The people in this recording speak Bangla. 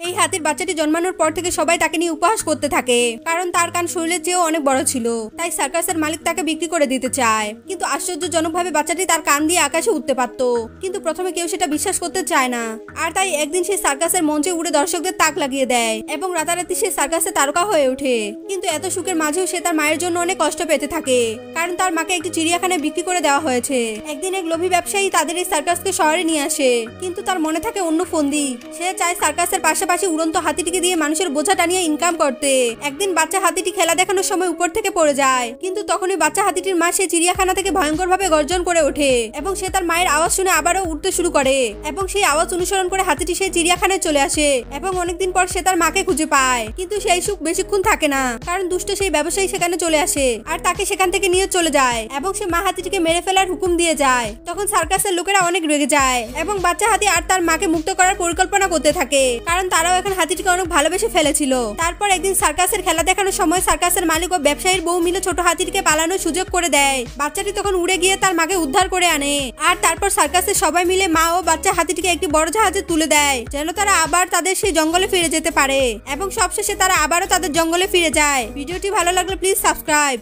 এই হাতির বাচ্চাটি জন্মানোর পর থেকে সবাই তাকে নিয়ে উপহাস করতে থাকে, কারণ তার কান শরীরের চেয়েও অনেক বড় ছিল। তাই সার্কাসের মালিক তাকে বিক্রি করে দিতে চায়। কিন্তু আশ্চর্যজনকভাবে বাচ্চাটি তার কান দিয়ে আকাশে উঠতে পারত, কিন্তু প্রথমে কেউ সেটা বিশ্বাস করতে চায় না। আর তাই একদিন সে সার্কাসের মঞ্চে উড়ে দর্শকদের তাক লাগিয়ে দেয় এবং রাতারাতি সে সার্কাসে তারকা হয়ে ওঠে। কিন্তু এত সুখের মাঝেও সে তার মায়ের জন্য অনেক কষ্ট পেতে থাকে, কারণ তার মাকে একটি চিড়িয়াখানায় বিক্রি করে দেওয়া হয়েছে। একদিন এক লোভী ব্যবসায়ী তাদের এই সার্কাসকে শহরে নিয়ে আসে, কিন্তু তার মনে থাকে অন্য ফন্দি। সে চায় সার্কাসের পাশাপাশি উড়ন্ত হাতিটিকে দিয়ে মানুষের বোঝা টানিয়ে ইনকাম করতে। একদিন বাচ্চা হাতিটি খেলা দেখানোর সময় উপর থেকে পড়ে যায়, কিন্তু তখনই বাচ্চা হাতিটির মা সে চিড়িয়াখানা থেকে ভয়ঙ্করভাবে গর্জন করে ওঠে এবং সে তার মায়ের আওয়াজ শুনে আবারও উঠতে শুরু করে এবং সেই আওয়াজ অনুসরণ করে হাতিটি সেই চিড়িয়াখানায় চলে আসে এবং অনেকদিন পর সে তার মাকে খুঁজে পায়। কিন্তু সেই সুখ বেশিক্ষণ থাকে না, কারণ দুষ্ট সেই ব্যবসায়ী সেখানে চলে আসে আর তাকে সেখান থেকে নিয়ে চলে যায় এবং সে মা হাতিটিকে মেরে ফেলার হুকুম দিয়ে যায়। তখন সার্কাসের লোকেরা অনেক রেগে যায় এবং বাচ্চা হাতি আর তার মাকে মুক্ত করার পরিকল্পনা করতে থাকে, কারণ তারাও এখন হাতিটিকে অনেক ভালোবেসে ফেলেছিল। তারপর একদিন সার্কাসের খেলা দেখানোর সময় সার্কাসের মালিক ও ব্যবসায়ীর বউ মিলে ছোট হাতিটিকে পালানোর সুযোগ করে দেয়। বাচ্চাটি তখন উড়ে গিয়ে তার মাকে উদ্ধার করে আনে আর তারপর সার্কাসের সবাই মিলে মা ও বাচ্চা হাতিটিকে একটি বড় জাহাজে তুলে দেয়, যেন তারা আবার তাদের সেই জঙ্গলে ফিরে যেতে পারে। এবং সবশেষে তারা আবারও তাদের জঙ্গলে ফিরে যায়। ভিডিওটি ভালো লাগলে প্লিজ সাবস্ক্রাইব।